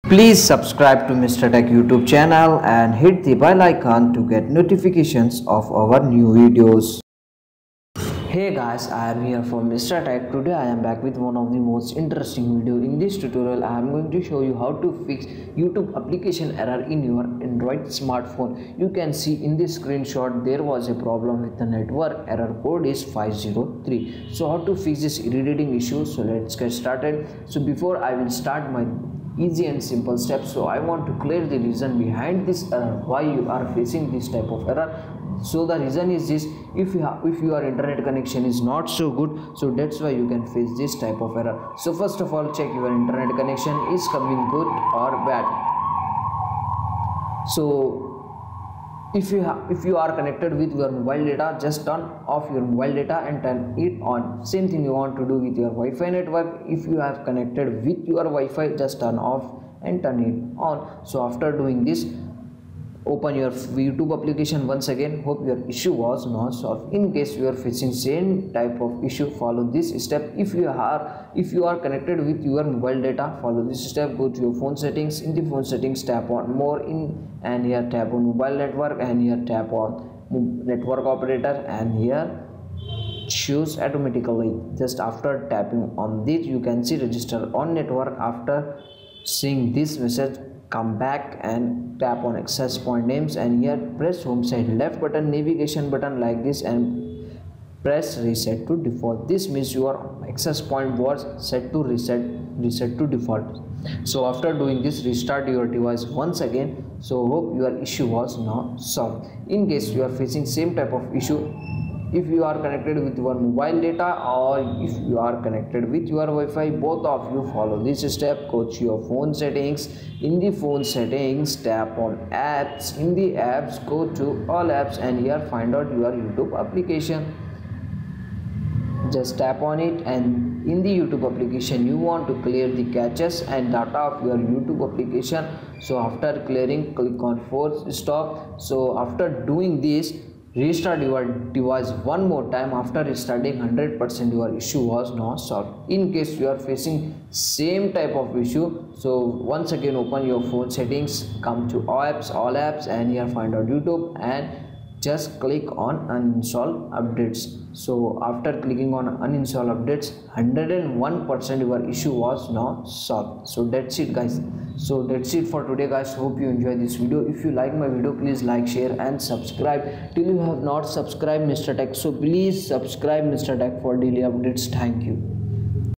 Please subscribe to Mr. Tech YouTube channel and hit the bell icon to get notifications of our new videos. Hey guys, I am here from Mr. Tech. Today I am back with one of the most interesting video. In this tutorial I am going to show you how to fix YouTube application error in your Android smartphone. You can see in this screenshot there was a problem with the network. Error code is 503. So how to fix this irritating issue? So let's get started. So before I will start my easy and simple steps, so I want to clear the reason behind this error, why you are facing this type of error. So the reason is this: if your internet connection is not so good, so that's why you can face this type of error. So first of all, check your internet connection is coming good or bad. So if you are connected with your mobile data, just turn off your mobile data and turn it on. Same thing you want to do with your Wi-Fi network. If you have connected with your Wi-Fi, just turn off and turn it on. So after doing this, open your YouTube application once again. Hope your issue was not solved. In case you are facing same type of issue, follow this step. If you are connected with your mobile data, follow this step. Go to your phone settings. In the phone settings, tap on more and here tap on mobile network, and here tap on network operator, and here choose automatically. Just after tapping on this, you can see register on network. After seeing this message, come back and tap on access point names, and here press home side left button, navigation button like this, and press reset to default. This means your access point was set to reset to default. So after doing this, restart your device once again. So hope your issue was now solved. In case you are facing same type of issue, if you are connected with your mobile data or if you are connected with your Wi-Fi, both of you follow this step. Go to your phone settings. In the phone settings, tap on apps. In the apps, go to all apps, and here find out your YouTube application. Just tap on it, and in the YouTube application you want to clear the caches and data of your YouTube application. So after clearing, click on force stop. So after doing this, restart your device one more time. After restarting, 100% your issue was now solved. In case you are facing same type of issue, so once again open your phone settings, come to all apps, and here find out YouTube, and just click on uninstall updates. So after clicking on uninstall updates, 101% your issue was now solved. So that's it guys. So that's it for today guys. Hope you enjoy this video. If you like my video, please like, share and subscribe. Till you have not subscribed Mr. Tech, so please subscribe Mr. Tech for daily updates. Thank you.